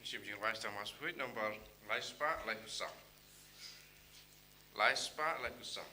Sibjing Vice Thomas Bakhuid nomor Laispa Laikusa. Laispa Laikusa.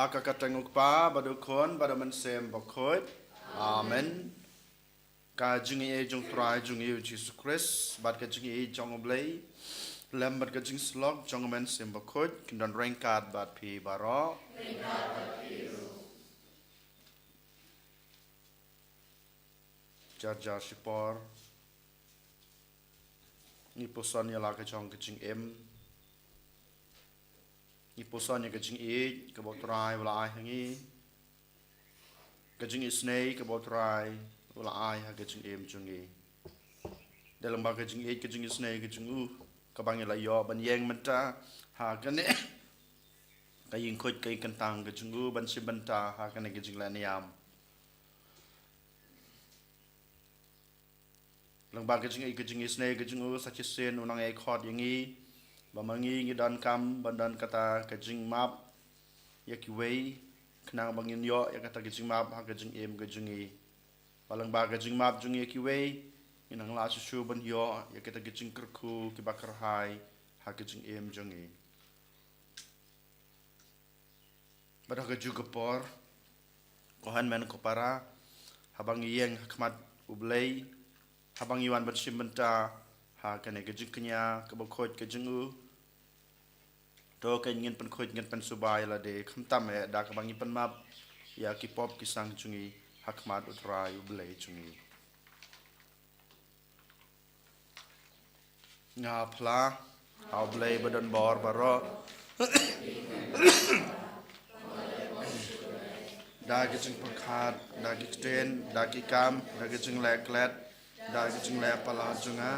Kakatenguk pa badukon badaman sem Bakhuid. Amen. Ka jingi e jong try jong e Jesus Christ bad ka jingi e jong oblay. Lem bad ka jing slog jong men sem Bakhuid kindan rengkat bad pi baro. Jar sipor. Ni posan ya la ka jong ka jing em. Ni posan ya ka jing e ka bot try wala ai hangi. Ka jing e snei ka bot try wala ai ha ka jing em jong e. Dalam ba ka jing e ka jing e snei ka jing u ka bang la yo ban yeng menta ha ka ne ka yin khoj ka kan tang ka jing u ban si banta ha ka ne ka jing la niam. Lang ba ka jing e snei ka jing u sa chi sen unang e khot yang e. Bamangi ngidan kam bandan kata kajing map yakiway kenang bangin yo ya kata kajing map ha kajing em kajing e balang ba kajing map jung yakiway inang la su ban yo ya kata kajing kerku ki bakar hai ha kajing em jung e badah kaju kepor kohan men kopara habang yeng hikmat ublay habang iwan bersim benta ha kane kajing kenya kabakot kajing u to kan ngin pen khoj ngin pen subai la de khamtam e da ka bangi pen map ya ki pop ki sang chungi hakmat utrai ublei chungi nga phla ha ublei badan bor baro da ki chung pakhat da ki ten da ki kam da ki chung le klet da ki chung le pala chunga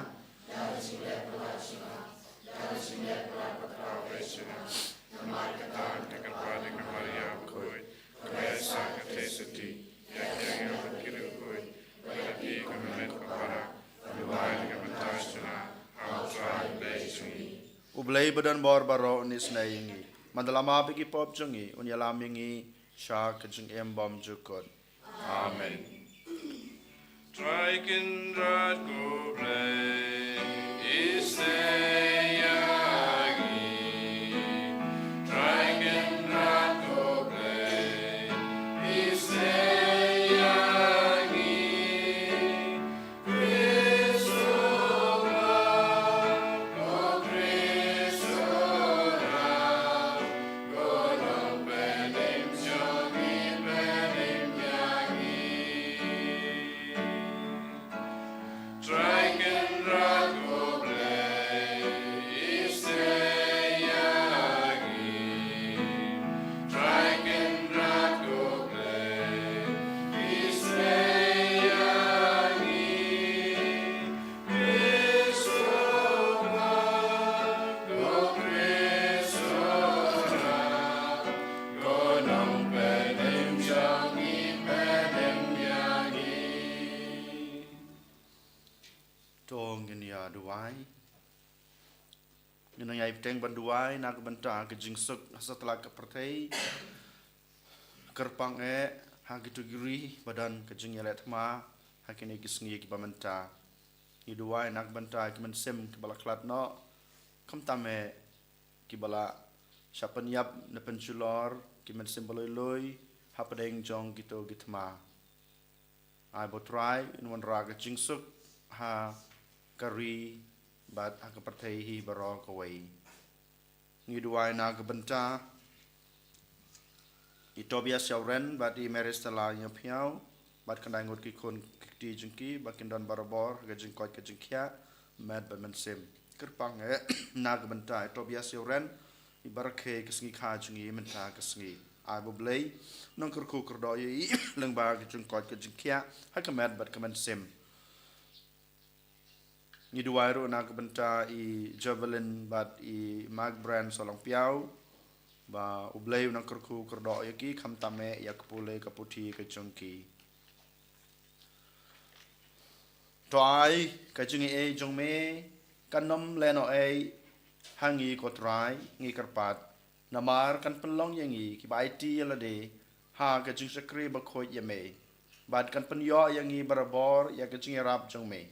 Ublay badan bor baro nis na yingi. Mandalama bigi pop jungi unyalam yingi sha kajung embom jukot. Amen. Trikindrat go play is Nang teng banduai nak benta ke jingsuk setelah ke pertai kerpang ha gitu giri badan ke jing yalet ma ha kini ki sngi ki bamenta ni duai nak benta ki mensem ki bala klat no kam tame ki bala shapan yap na penchulor ki mensem baloi loi ha padeng jong gitu gitma ai botrai in wan raga jingsuk ha kari bat hakapartay hi baro kaway. Ngiduay na kabanta Itobia siawren bat I meres tala nya piao bat kanday ngot ki kon kiti jengki bat kindan barabor gajeng koit gajeng kia mad bat mensem kerpang na kabanta Itobia siawren ibarakhe kesngi kha jengi menta kesngi ai boblei nong kerku kerdo yi lengba gajeng koit gajeng kia hakamat bat kemensem ni duairu na kabanta I javelin bat I mag brand solong piao ba ublei nang kerku kerdo yaki kham tame ya kapule kaputhi ka chongki toai ka chingi e jongme kanom leno e hangi kotrai ngi karpat namar kan penlong yangi ki bai ti yalade ha ka ching sakri Bakhuid yame bat kan penyo yangi barabor ya ka chingi rap jongme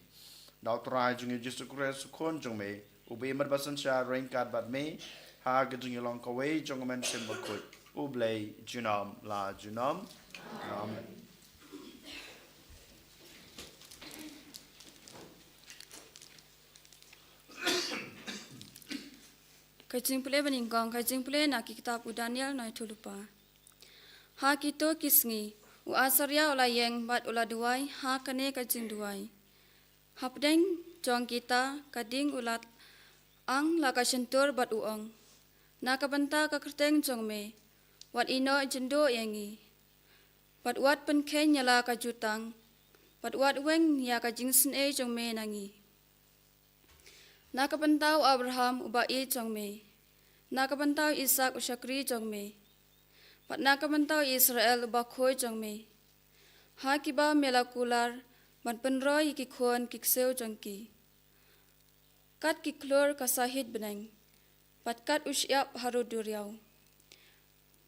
dau trai jungi jisu kres kon jongme ubi mat basan sha rain kat bat me ha ka chingi long ka wei jongmen sim Bakhuid ublei junam la junam amen Kajing pule beningkong, kajing pule nak kitab u Daniel nai tulupa. Ha kito kisngi, u asarya ula yeng bat ula duai, ha kane kajing duai. Hapdeng jong kita kading ulat ang la kasentur bat uong. Na kabanta ka kerteng jong me, wat ino jendo yengi. Bat wat penken nyala ka jutang, bat wat weng ya kajing sen e jong me nangi. Nakapantau Abraham ubai jong me. Nakapantau Ishak usyakri jong me. Pat nakapantau Israel Bakhuid jong me. Ha kiba melakular man penroy kikhuan kikseu jong ki. Kat kiklur kasahid beneng. Pat kat usyap haruduriau.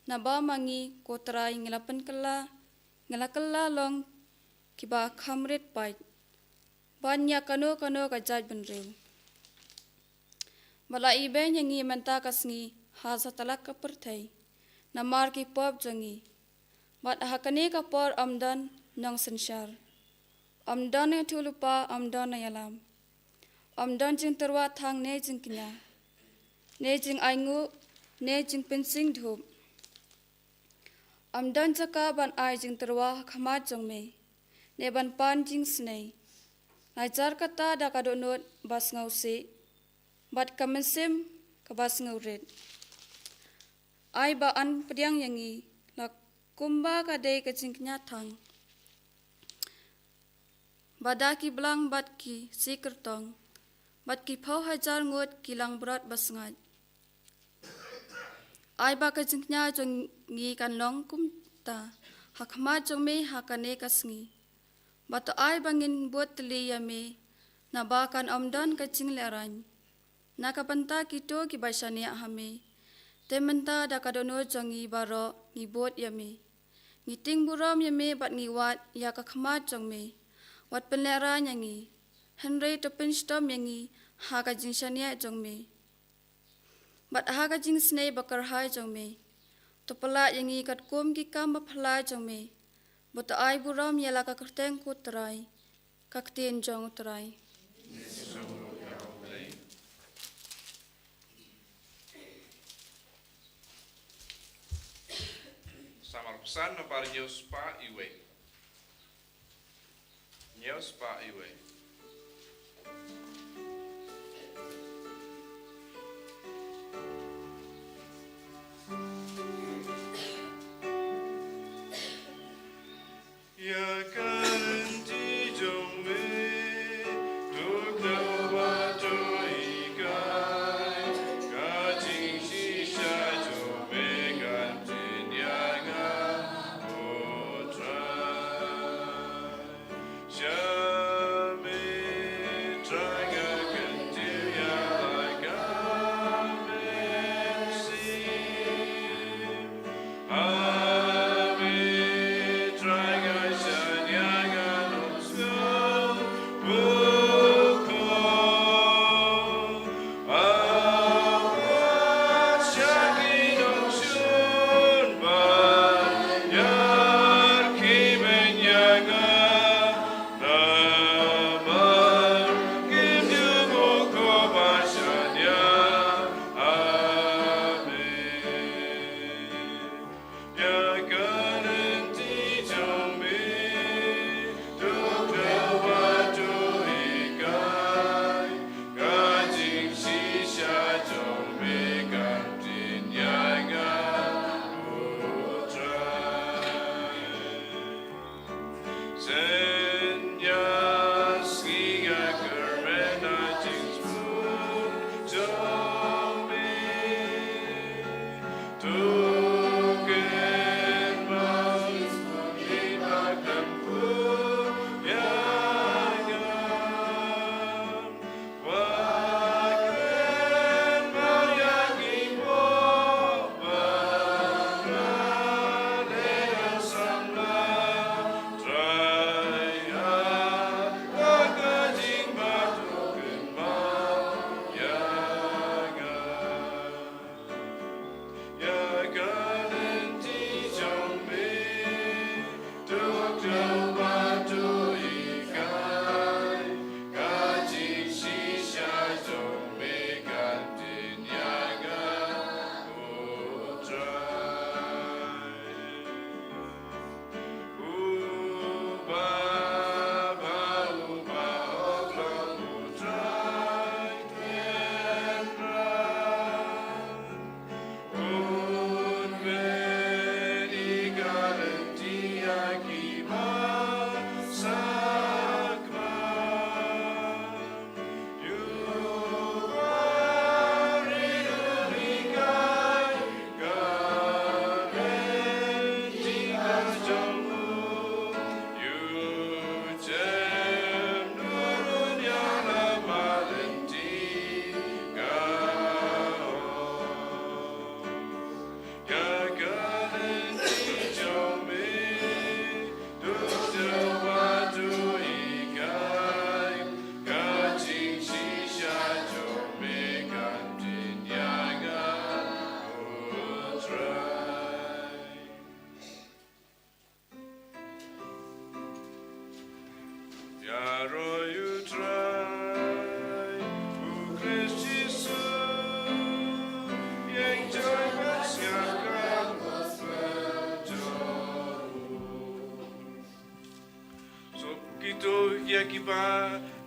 Naba mangi kotrai ngelapan kela long kiba khamrit pait. Banya kano kajaj benreu. Bala ibe nyangi menta kasngi hasa talak kapertai namar ki pop jangi bat hakane ka por amdan nang sensyar amdan e tulupa amdan yalam amdan jing terwa thang ne jing kinya ne jing aingu ne jing pensing dhup amdan jaka ban ai jing terwa khama jongme ne ban pan jing snei najar kata da kadonot bas ngause bat kamensim kabas ngauret. Ai ba an pediang yangi la kumba kadai kacing nyatang. Badaki belang bat ki si kertong. Bat ki pau hajar ngut kilang berat basngat. Ai ba kacing nya jongi kan long kumta. Hakma jong me hakane kasngi. Bat ai bangin buat teli yame nabakan amdan kacing lerany. Nakapanta kito ki baisani hame. Tementa da kadono jongi baro ngibot yame. Ngiting buram yame bat ngiwat ya kakmat jongme. Wat penlera nyangi. Henry topin stom yangi ha kajing shania jongme. Bat ha kajing snei bakar hai jongme. Topala yangi kat kum ki kam baphala jongme. Bota ai buram yala kakerteng kutrai. Kaktin jong utrai. Samar pesan para News pa iwe. News pa iwe. Ya kan di jome duk dawa joikai kajing sisa jome kan tinyanga potrai.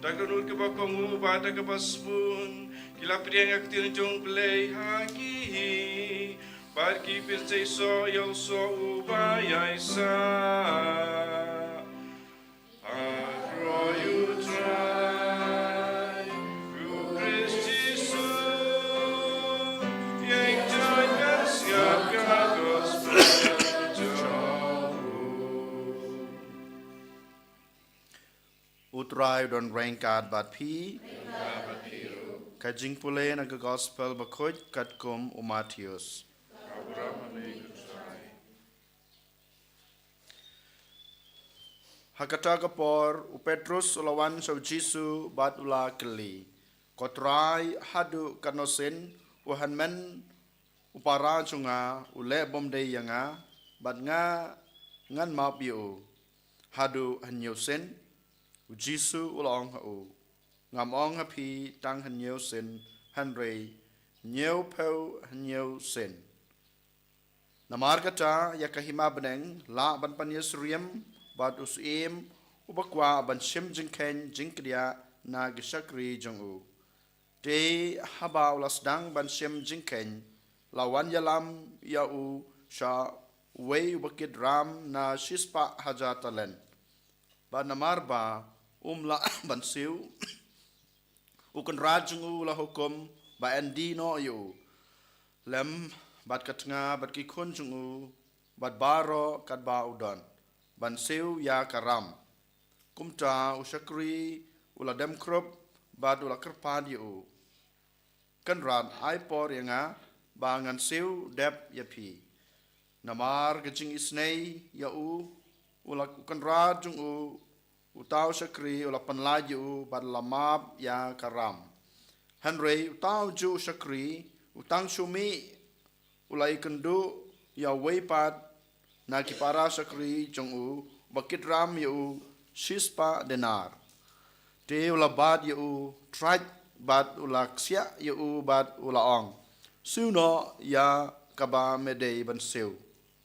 Takunut ke bakongu bata ke paspun. Kila priang aktir jong play haki. Bad ki pircay so yaw so ubayay sa. Agro you try. You Christ Jesus. Yang joy siap ka gospel Utrai don rangkat bat pi. Kajing pule na gospel Bakhuid katkum Matius. Hakata kapor Petrus ulawan sa Jisu bat ula keli. Kotrai hadu kanosin uhan men upara chunga ule bomde yanga bat nga ngan mapiu. Hadu hanyusin Jisu ulong hau. Ngamong hapi tang hanyusin hanrei nyeu pau hanyusin. Namar kata ya kahima beneng la ban panyesriem bat usim ubakwa ban shim jingken jingkria na gishakri jongu. De haba ulasdang ban shim jingken lawan yalam yau sha wei ubakid ram na shispa hajatalen. Ba namar ba umla ban siu ukon rajungu la hukum ba endi no yu lem bat katnga bat ki kunjungu bat baro kat ba udon ban siu ya karam kumta ushakri ula demkrop bat ula kerpad yu kan ran aipor yanga ba ngan siu dep yapi namar gajing isnei ya ula kan rajungu utau syakri ula penlaju bad lamab ya karam. Henry utau ju syakri utang syumi ulai kendu ya weipat na kipara syakri jongu bakit ram yu shispa denar. Te ula bad yu traj bad ula ksya yu bad ula ong. Suno ya kaba medei ban siu.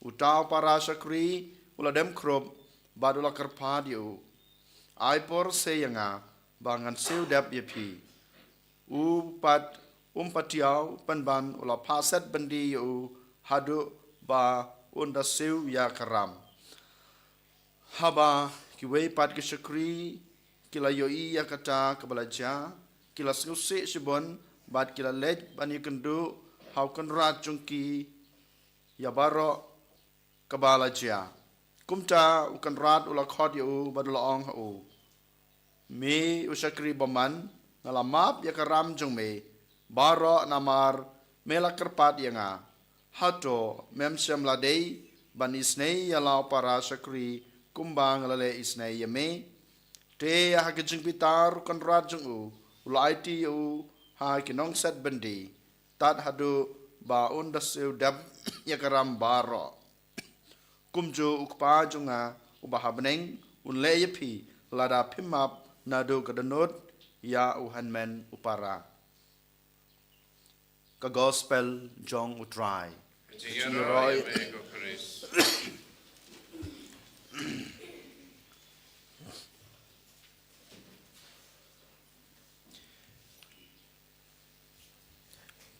Utau para syakri ula dem krop bad ula kerpad yu. Aipor seyanga bangan siu dap yepi. Upat umpatiau penban ula paset bendi yu hadu ba unda siu ya karam. Haba kiwei pat kisyakri kila yoi ya kata kebalaja kila sengusik sibon bat kila lej bani kendu hau kenrat jungki ya barok kebalaja. Kumta ukan rat ula khod yu badula ong hu. Me usakri baman ngalamap ya karam jung me baro namar mela kerpat yanga hato mem syam ladei ban isnei ya lau para sakri kumbang lale isnei ya me te ya hakijing pitar kan rat jung ula IT yu ha kinong set bendi tat hadu ba undas dab ya karam baro kumjo ukpa junga ubah beneng unle yepi lada pimap nado kadanot ya uhan men upara ka gospel jong utrai Roy Mego Chris.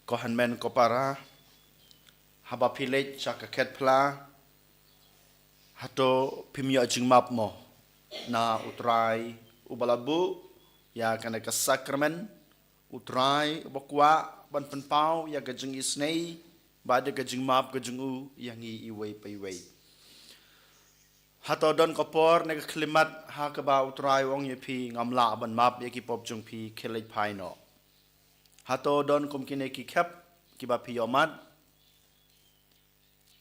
kohan men kopara haba pilej chakaket pla hato pimya jingmap mo na utrai ubalabu ya kana ka sakramen utrai bakwa ban penpau ya gajeng isnei bade gajeng map gajeng u yang i iwei paiwei hato don kopor ne klimat ha ka ba utrai wong ye pi ngamla ban map ye ki pop jung pi khelai phai no hato don kum kine ki khap ki ba pi yomat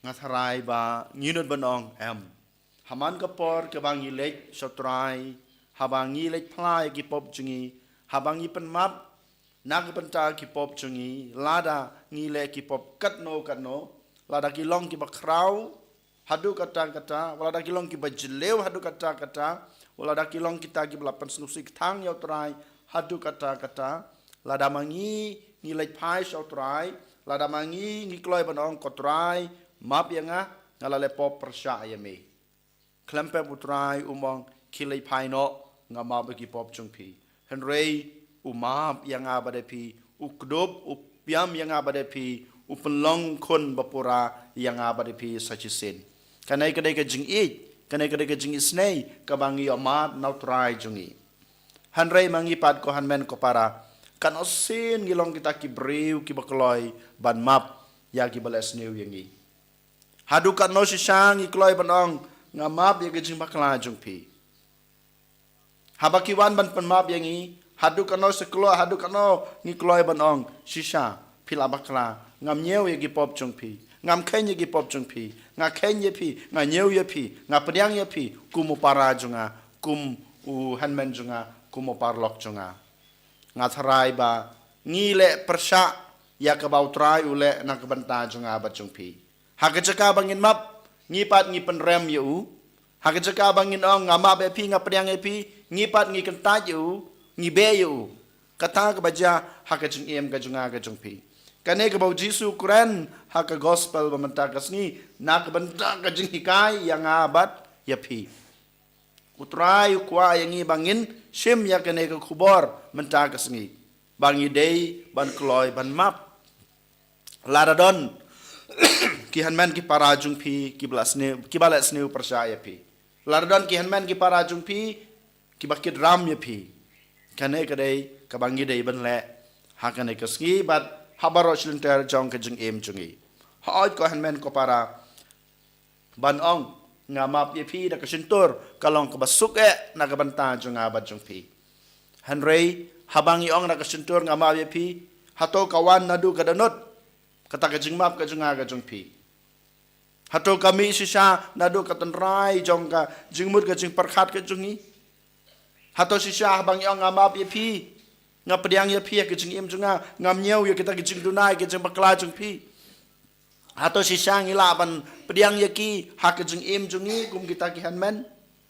ngatharai ba nginut banong em haman kopor ke bang ilek sotrai habangi lek plai ki pop jungi habangi pen map nag penta ki pop jungi lada ngi le ki pop katno lada ki long ki bakrau hadu kata wala da ki long ki bajlew hadu kata wala da ki long kita ki belapan snusik thang yaw trai hadu kata lada mangi ngi lek pai shaw trai lada mangi ngi kloi banong ko trai map yanga ngala le pop persya yame klempe putrai umong kilai pai no ngama bagi pop jungpi Henry umap yang abadapi ukdub upiam yang abadapi upenlong kon bapura yang abadapi sachisin. Kanai kadai ka jing kanai kadai ka jing isnei kabangi amat nautrai jungi. Henry mangipat ko hanmen ko para kan osin gilong kita kibriu kibakloi ban map ya kibales new yangi. Hadu kan no sisang ikloi banong ngamap ya gajing bakla jungpi. Habakiwan ban penmap yangi hadu kan no seklo hadu kan no ngikloi banong sisa pila bakla ngam nyeu ya gipop jungpi. Ngam kenya gipop jungpi. Nga kenya pi, nga nyeu ya pi, nga pediang ya pi kumu para junga kum u hanmen junga kumu parlok junga. Nga tharai ba ngile persya ya kabau trai ule na kabanta junga bat jungpi. Hakajaka bangin map ngipat ngi penrem yu. Hakajaka bangin ong ngama be pi nga pediang pi ngipat ngi kenta yu ngi be yu. Kata ka baja hakajing em ka junga ka jungpi. Kane ka bau Jisu Quran haka gospel bamantakas ni na kabanta ka jing hikai yang abat ya pi. Utrai kwa yang ngi bangin sim ya kane ka kubor mentakas ngi. Bangi day ban kloy ban map. Laradon ki hanman ki parajung pi ki balas new percaya pi. Laradon ki hanman ki parajung pi ki bakit ram ya pi. Kane kadai ka bangi day ban le hakane ka ski bat habaro chlinter jong ka jing em jungi. Haoj ko hanman ko para ban ong ngamap ya pi da ka sintur kalong ka basuk na ka banta jung abat jung pi. Henry habangi ong na ka sintur ngamap ya pi hato kawan nadu ka danot kata ka jing map ka jung aga jung pi. Hato kami sisa nadu ka tenrai jong ka jing mut ka jing perkhat ka jungi. Hato sisa habangi ong ngamap ya pi nga pediang ya pi ka jing em junga ngam nyeu ya kita ka jing dunai ka jing bakla jung pi. Hato sisa ngila ban pediang ya ki ha ka jing em jungi kum kita ki hanmen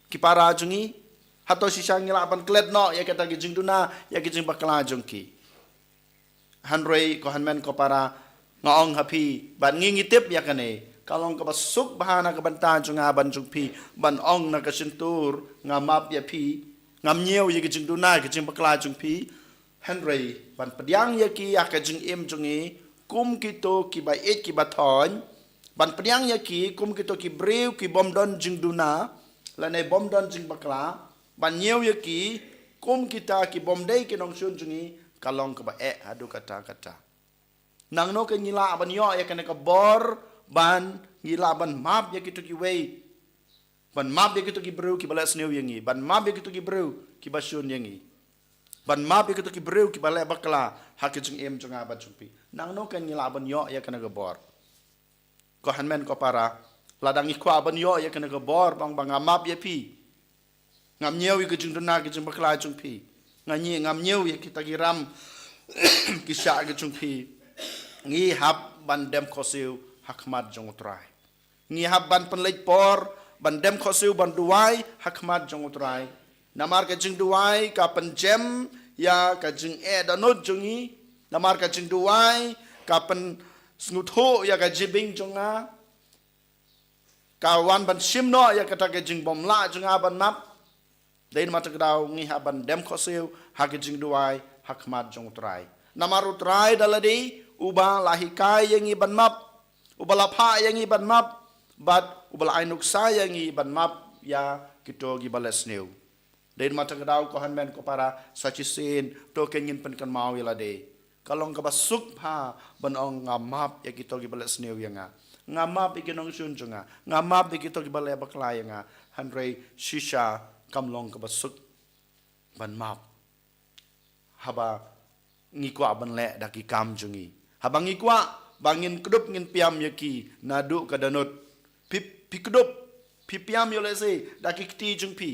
ki para jungi. Hato sisa ngila ban klet no ya kita ki jing duna ya ki jing bakla jung ki. Hanrei ko hanmen ko para ngaong hapi ban ngingitip ya kane kalong ka basuk bahana ka banta junga ban jung pi ban ong na ka sintur ngamap ya pi ngam nyeu ya ki jing duna ki jing bakla jung pi. Henry ban pediang ya ki ka jing em jungi kum kito ki ba et ki bathon ban pediang ya ki kum kito ki breu ki bomdon jing duna la ne bomdon jing bakla ban nyeu ya ki kum kita ki bomdei ki nong sun jungi kalong ka ba hadu kata nang no ka ngila ban yo ya kana ka bor ban ngila ban map ya kito ki wei ban map ya kito ki breu ki balas new yangi ban map ya kito ki breu ki basun yangi ban map ya kito ki breu ki balai bakla hakijing em junga ba jumpi nang no kan ngila ban yo ya kana ka bor ko hanmen ko para ladang ikwa ban yo ya kana ka bor bang map ya pi ngam nyeu ki jing duna ki jing bakla jumpi ngam nyeu ya kita giram ki sha ki jumpi ngi hab ban dem khosiu hakmat jong utrai ngi hab ban penlej por ban dem khosiu ban duai hakmat jong utrai namar ka jing duai ka penjem ya ka jing danot jongi namar ka jing duai ka pen snutho ya ka jibing jonga kawan ban simno ya kata ka jing bomla jonga ban map dain mata kadaw ngi hab ban dem khosiu ha ka jing duai hakmat jong utrai namar utrai daladi uba lahikai yang iban map uba lapha yang iban map bat uba ainuksa yang iban map ya kito gibales new dain mata kadaw ko hanmen ko para sachisin to kenin pen kan mau ilade kalong ka basuk pha banong ngamap ya kito gibales new yang ngamap ikinong sunjunga ngamap kito gibale bakla yang hanrei shisha kamlong ka basuk ban map haba ngikwa ban le daki kam jungi habang ikwa bangin kedup ngin piam yaki nadu kadanut pi kedup pi piam yolese daki kti jungpi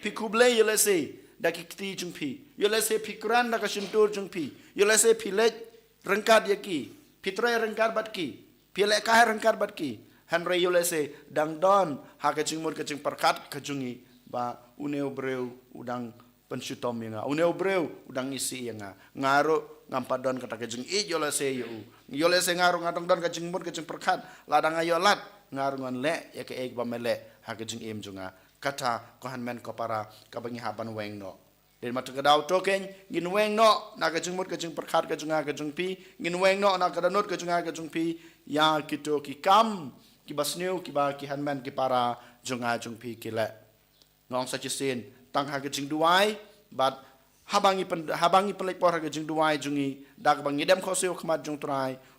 pi kuble yolese daki kti jungpi yolese pi kuran daka sintur jungpi yolese pi lej rengkat yaki pi tre rengkat batki pi lek kah rengkat batki hanre yolese dang don ha ka jingmur ka jing perkat ka jungi ba uneu breu udang pensutom yang uneu breu udang isi yang ngaro ngampadon kata kejeng yolese yu yolese ngaru ngadong don kejeng mur kejeng perkat ladang ayolat ngaru ngan le ya ke ek bamele ha kejeng em junga kata ko hanmen ko para ka bangi haban weng no den mat ka daw token ngin weng no na ka jing mut ka jing perkhat ka junga ka jung pi ngin weng no na ka danut ka junga ka jung pi ya kito ki kam ki basneu ki ba ki hanman ki para junga jung pi ki le ngong sa chi sin tang ha ka jing duai but habangi pelek por ha ka jing duai jungi dak bang ngidem kho seo khmat jung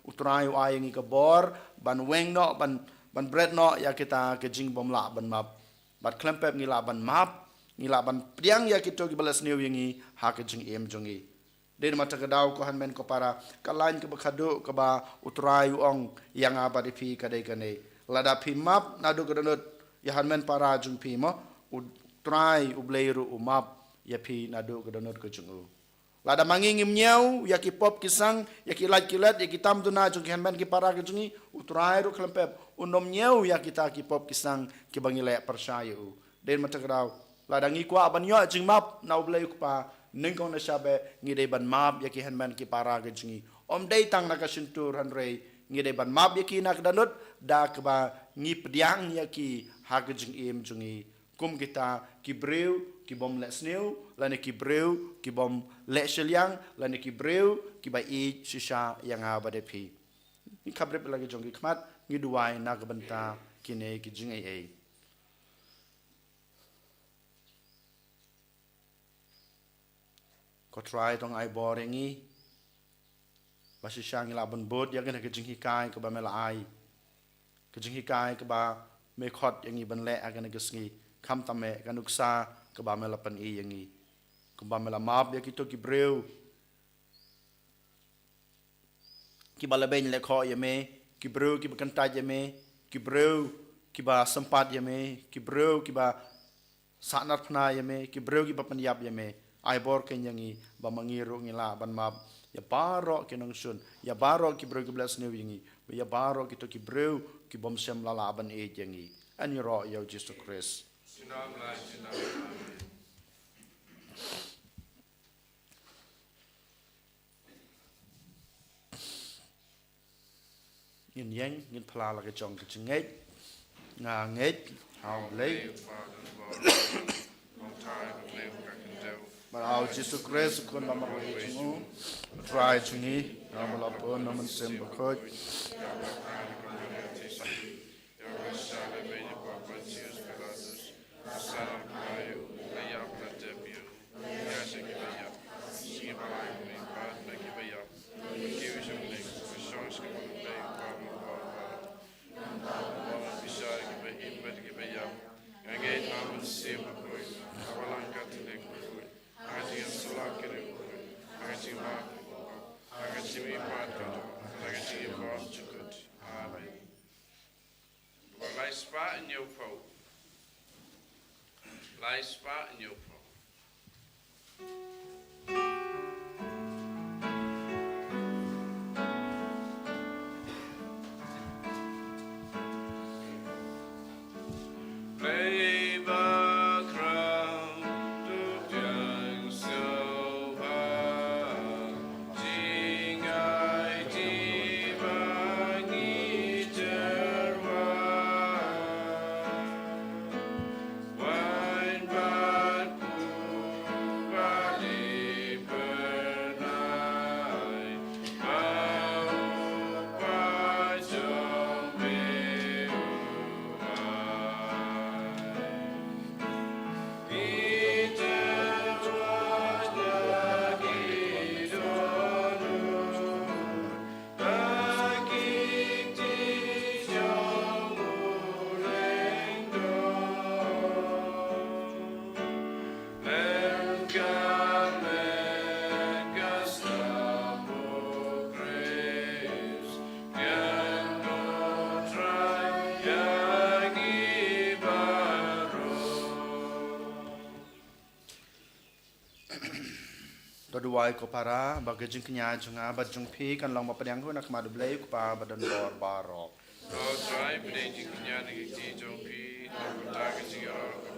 utrai u ai ngi ka bor ban weng no ban bread no ya kita ka jing bom la ban map but klempep ngi la ban map Ngilaban priang ya kito gibalas niu yangi hake jing em jongi. Den mata kadau ko hanmen ko para kalain ke bakado ke ba utrai ong yang apa di pi kadai kane. Lada pi map nadu kadonot ya hanmen para jung pi mo utrai ubleiru umap ya pi nadu kadonot ke jungu. Lada mangingim nyau ya ki pop kisang ya ki lait kilat ya ki tam tuna jung hanmen ki para ke jungi utrai ru klempep unom nyau ya kita ki pop kisang ki bangile persyayu. Den mata kadau Ladangi kwa banyo jing map na ublay pa ningkong na sabe ngide ban map yaki hanman ki para gajingi om day tang nakasintur hanrei ngide ban map yaki nakdanut da kba ngi pdiang yaki hagajing im jungi kum kita ki breu ki bom le sneu lane ki breu ki bom le sheliang lane ki breu ki ba I shisha yang abade pi ni kabre lagi jongi khmat ngi duai nakbanta kine ki jingai ai ko try tong ai boringi basi syang ila bon bot ya kan ke jing hikai ke ba mela ai ke jing hikai ke ba me khot yang i ban le agan ke sngi kham tame kan uksa ke ba mela pan I yang i ke ba mela map ya kito ki breu ki ba le ben le kho ya me ki breu ki ba kan ta ya me ki breu ki ba sempat ya me ki breu ki ba sanat phna ya me ki breu ki ba pan yap ya me ai bor ken yangi ba mangiru ngila ban map ya baro kenong sun ya baro ki breu ki blas ne wingi ya baro ki to ki breu ki bom sem lala ban e yangi ani ro yo Jesus Christ yin yang yin phala la ke chong ke chinget nga nget how late But our Jesus Christ kun ba makoy jungu try jungi namala po naman sem bakhoid Lie spot in your phone. Play the crown to young silver. Sngi divangi terwa. Doduai ko para baga jing knya junga ba jung pi kan long ma padang ko nak ma dublei ko pa badan bor baro Oh, try but you can yan ki jong pi no ta ki ji ro ko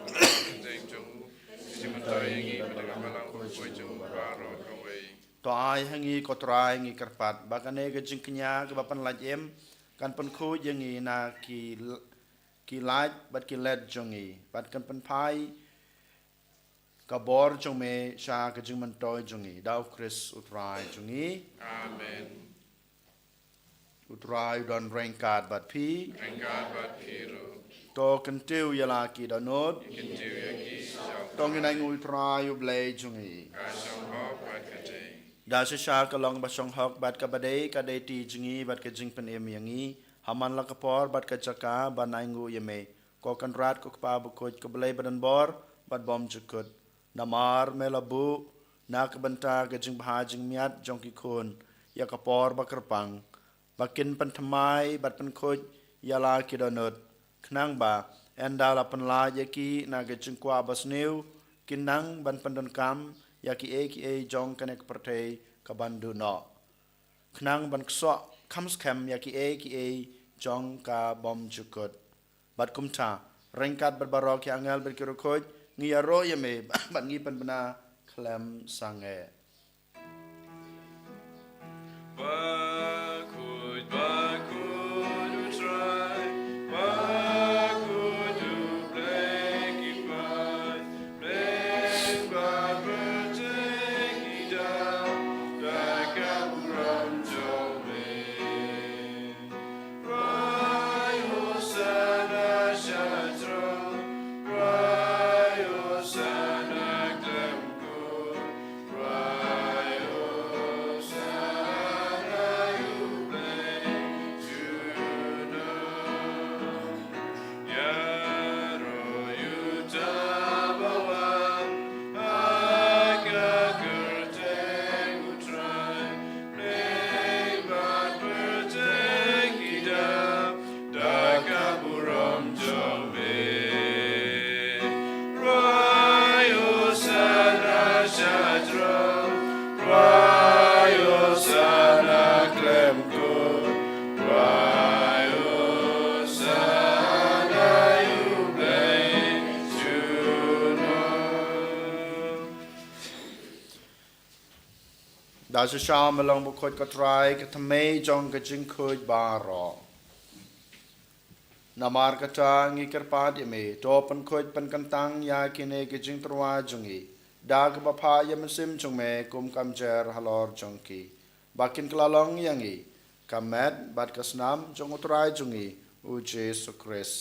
dei jong ji ma ta yi ba da ma lang ko jong baro ko wei to ai hangi ko trai ngi karpat ba kan e ga jing knya ga pan lajem kan pan khu yangi na ki laj bat ki led jongi bat kan pan pai kabor jong me sha ka jing man toy jongi dau Chris utrai jongi Amen. utrai don rengkat bat pi Rengkat bat piru. to kentiu yala ki danot Kentiu yaki siap. tong inai ngui trai u blai jongi Kasang hok bat kate. da se sha ka long ba song hok bat ka badai ka dai ti jongi bat ka jing pen em yangi haman la kapor bat ka chaka ba nai ngu yeme ko kan rat ko pa bu ko ka blai badan bor bat bom chukut namar melabu nak banta ka jing bha jing miat jong ki khon ya kapor ba kerpang bakin pan thamai bat pan khoj yala ki danot knang ba endala pan la yaki na ga jing kwa bas new kinang ban pan don kam yaki aka jong kanek partei ka bandu no knang ban kso comes kam yaki aka jong ka bom chukut bat kumta rengkat berbarok yang angel berkiru khoj ngi aro yame bat ngi pan bana klam sange Bakhuid, Bakhuid, utrai. Bakhuid, blek ipat. Blek bat berteki dam. Dakaburam jome. Rai hosana shatram. Rai hosana klemkur. Rai hosana yublei juno. Yaro yutabawan. Akakurteng utrai. Blek bat berteki dam. Dakaburam jome. Rai hosana shatram. Rai hosana klemkur. Rai hosana yublei juno. da se sha malong bu khoj ka trai ka thame jong ka jing khoj ba ro namar ka ta ngi ker pa di me to pan khoj pan kan tang ya ki ne ka jing trwa jongi da ka ba pha yam sim jong me kum kam jer halor jong ki bakin klalong yangi kamet bat ka snam jong utrai jongi u jesu chris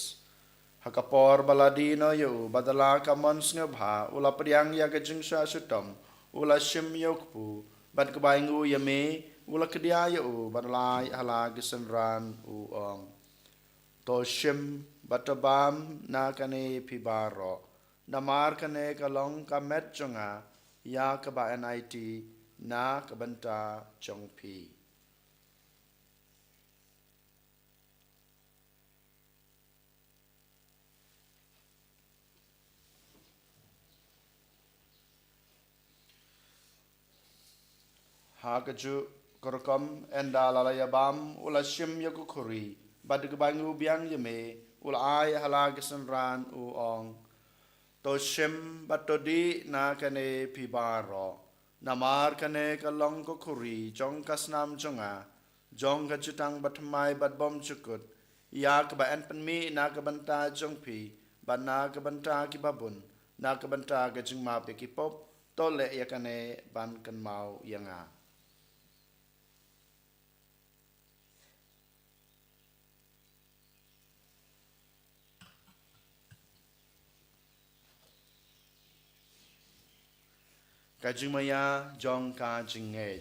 hakapor baladino yo badala ka mons nga bha ula priang ya ka jing sha sutom ula shim yok pu bat ka bai ngu yame ula kedia yo badalai hala gisenran u ong to shim batabam na kane pibaro namar kane kalong kamet jonga ya ka ba nit na ka banta chong pi hakaju korkom endala layabam ula shim yakukuri bad bangu biang yame ula ai halag sanran u ong to shim batodi na kane pibaro namar kane kalong ko kuri jong kasnam jonga jong ka chutang batmai bat bom chukut ya ka ba en panmi na ka banta jong pi ban na ka banta ki babun na ka banta ka jing ma pe ki pop to le ya kane ban kan mau yanga Kajing maya jong kajing ngai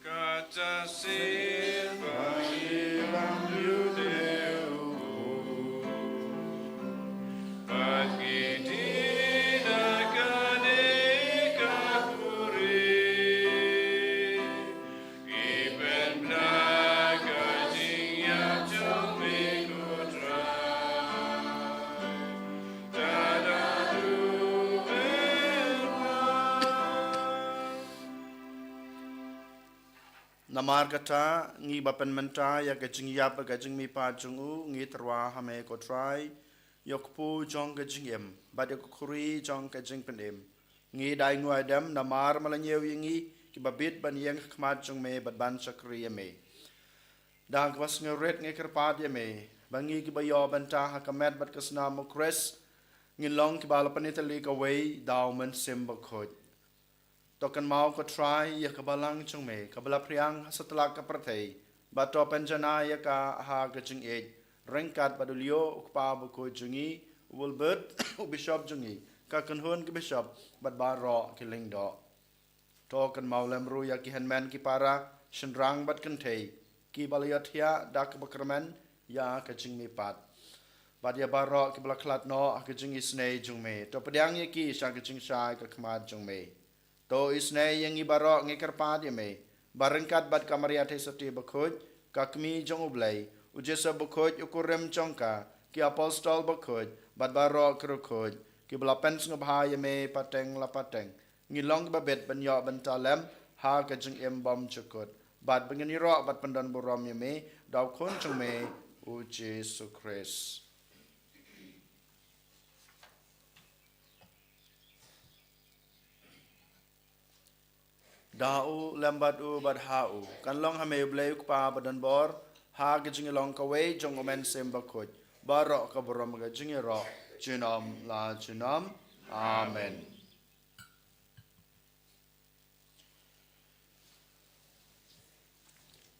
Kata sin pangilang yudeu. Pagi dinakane kakuri. Iben blaka jing yap jong mikutrai. Dadadu namar kata ngi bapen menta ya kajing yap kajing mi pa jungu ngi terwa hame ko try yokpu jong kajing em bade ko khuri jong kajing penem ngi dai ngwa dam namar malanyew yingi ki babit ban yang khmat jong me bad ban chakri me dang was ngret ngi kerpat me bangi ki bayo banta ha kamet bat kasna mo kres ngin long ki bala panitali ka way daw man sim Bakhuid tokan mau ko try ya ka balang chung me ka bala priang satla ka pratei ba to penjana ya ka ha ka chung e rengkat badulio ukpa Bakhuid jungi Wilbert bishop jungi ka kanhun ki bishop bat ba ro ki ling do to kan mau lemru ya ki henman ki para shenrang bat kan thei ki baliathia dak bakraman ya ka chung mi pat bat ya ba ro ki bala klat no ka chung isnei jung me to padiang ya ki sha ka chung shai ka khmat jung me to isnei yang i ba ro ngi karpat ya me barengkat bat kamaria the sati Bakhuid ka kmi jong ublai ujesa Bakhuid ukurem chongka ki apostol Bakhuid bat ba ro krukhuid ki bala pens ngabha ya me pateng la pateng ngi long ba bet ban yo ban talem ha ka jing em bom chukut bat bangin ro bat pandan borom ya me daw khon chung me u Jesus Christ dau lambat u bat ha u kan long ha me blai pa badan bor ha ka jing long ka we jong omen sem Bakhuid ba ro ka borom ga jing ro chinom la chinom amen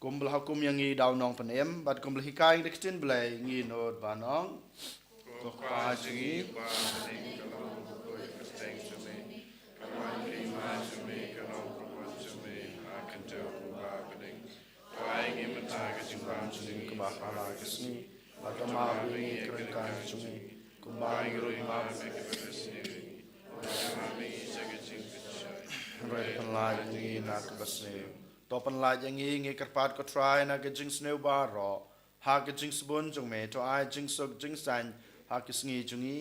kumbal hakum yang i daw nong panem bat kumbal hikai diktin blai ngi nod banong ko pa jingi ba ning kalau Bakhuid kasteng chume kawan ki ma chume kalau kawan chume akan jauh ba bening kawan ngi mata ka jingba chume ka ba hala kisni bat ma bi kerka chumi kumbang roi ma me ke besni ma me se ke jing roi panlai ngi na ka basne to panlai yang ngi karpat ko try na ka jing sneu ba ro ha ka jing sbun jung me to ai jing sok jing san ha kisngi jungi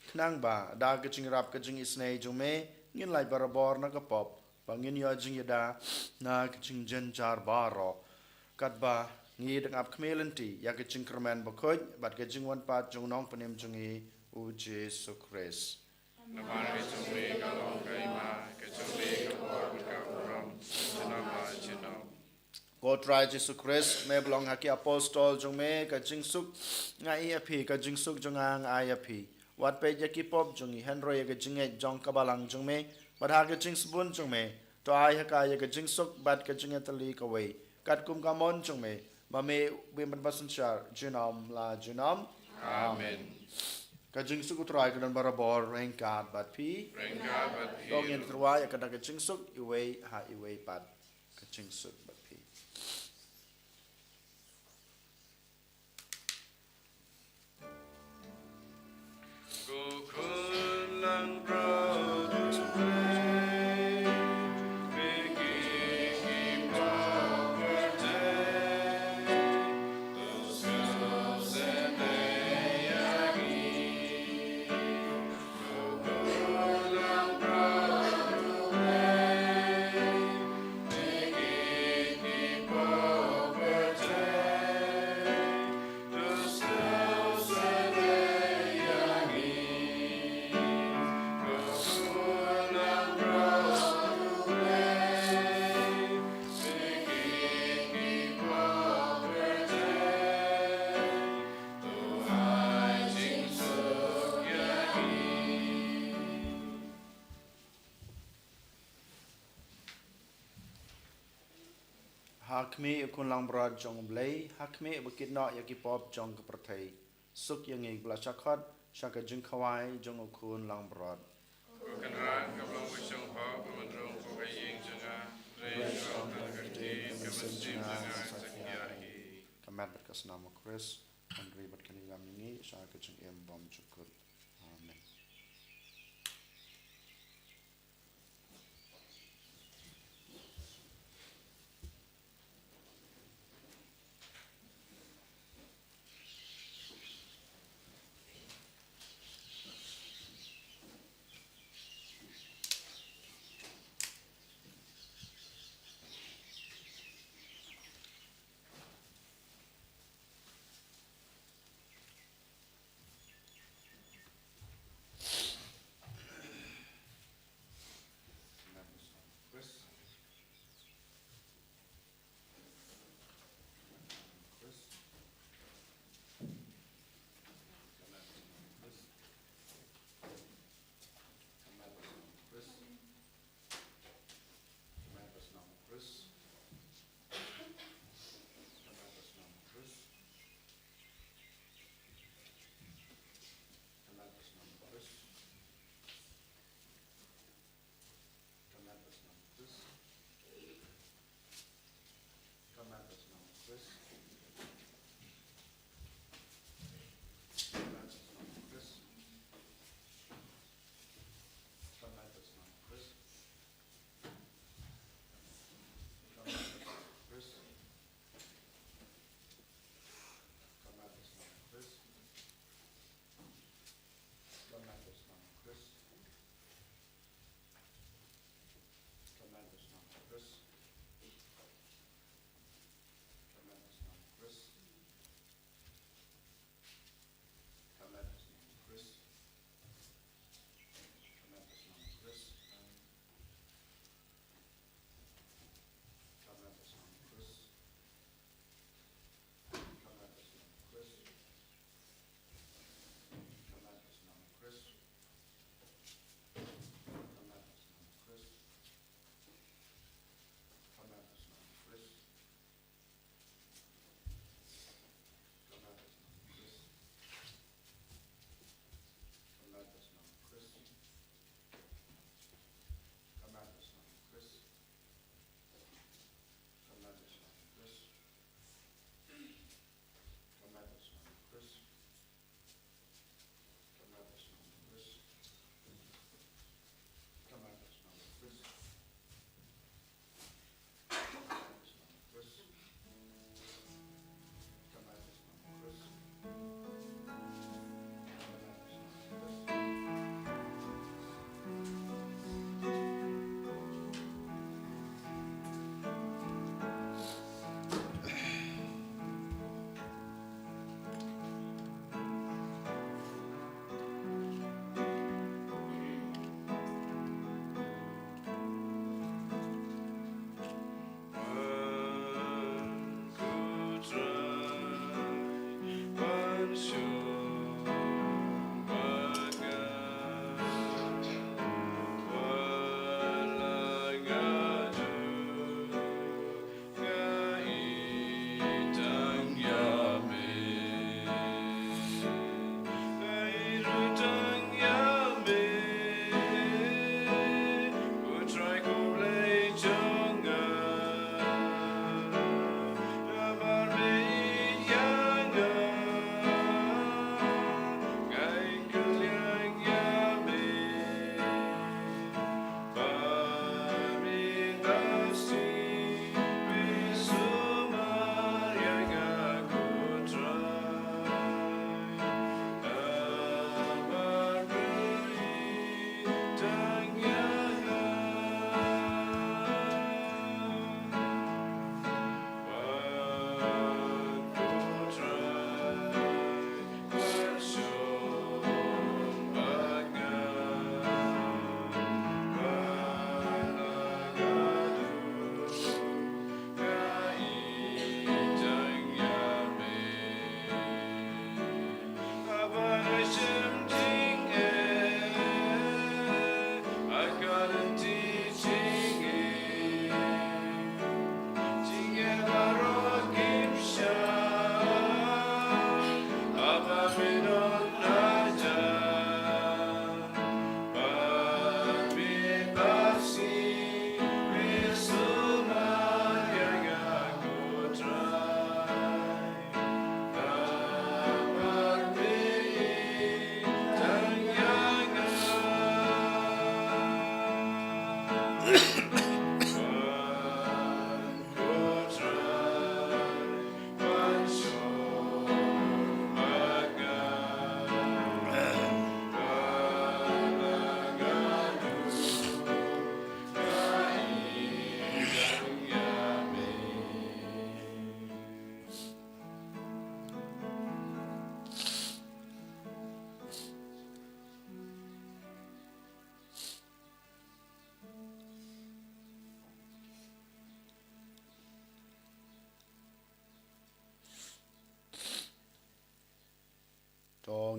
knang ba da ka jing rap ka jing isnei jung me ngin lai barabor na ka pop bangin yo jing yada na ka jing jen jar ba ro kat ba ngi dang ap khmelenti ya ka jing kerman Bakhuid bat ka jing wan pat jung nong panem jungi u Jesus Christ namar ke chume kalau kai ma ke chume ka bor ka uram chinam la chinam God try Jesus Christ me belong haki apostol jong me ka jing suk ngai api ka jing suk jong ang ai api wat pe ya ki pop jong i henro ya ka jing e jong ka balang jong me bat ha ka jing spun jong me to ai ha ka ya ka jing suk bat ka jing tali ka we kat kum ka mon jong me ba me we man basan shar jinam la jinam amen ka jing suk try ka dan barabor rengkat bat pi rengkat bat dong yen trwa ya ka da ka jing suk i we ha i we pat ka jing suk bat pi go kulang produce play making poverty those girls and they agi go kulang produce play making poverty those girls and they agi hakmi ukun lang brad jong blai hakmi bukit no yaki pop jong ka prathai suk yang ing bla chakhat shaka jing khawai jong ukun lang brad Kenran kablong wisong ho pemandrong ko kaying janga rei kong nagati kamasim janga sakyahi kamat berkas nama Chris andri berkani lamini shaka jing em bom chukut amen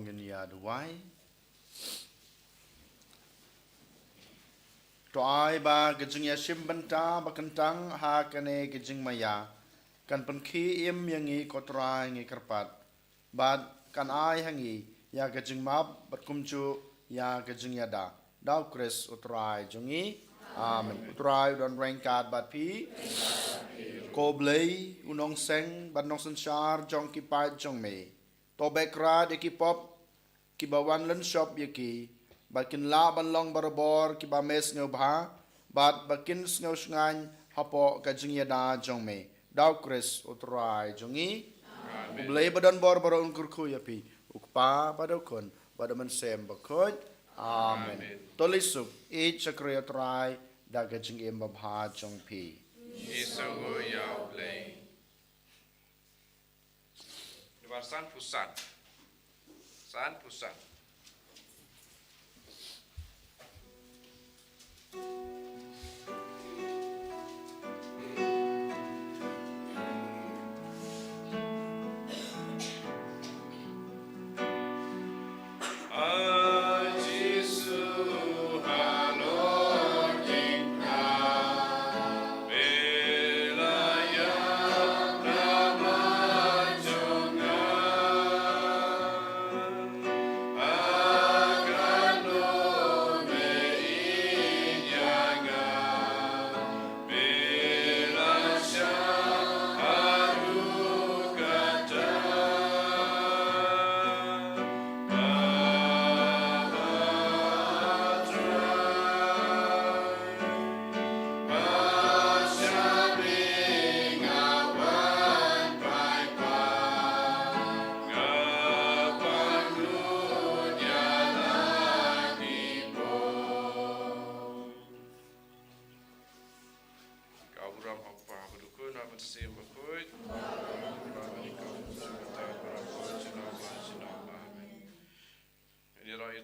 in ya duai. To ai ba gajing ya simbenta ba kentang ha kane gajing maya kan penki im yangi kotra ngi kerpat bad kan ai hangi ya gajing map bat kumcu ya gajing ya dau kris utrai jongi amen utrai don rengkat bat pi ko blei unong seng ban nong sensar jong ki pai jong me to bekra de ki pop ki bawan len shop yaki bakin la ban long barabor ki ba mes ngau bha bat bakin ngau sngan hapo ka jing ya da jong me dau kris utrai jongi blei badan bor baron kurku ya pi ukpa badokon badaman sem bakhuid amen tolisuk e chakriya trai da ka jing em bha jong pi Isango yao play. San pusat. San pusat.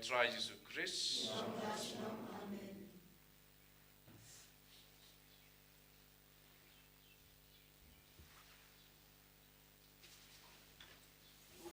Try Jesus Christ.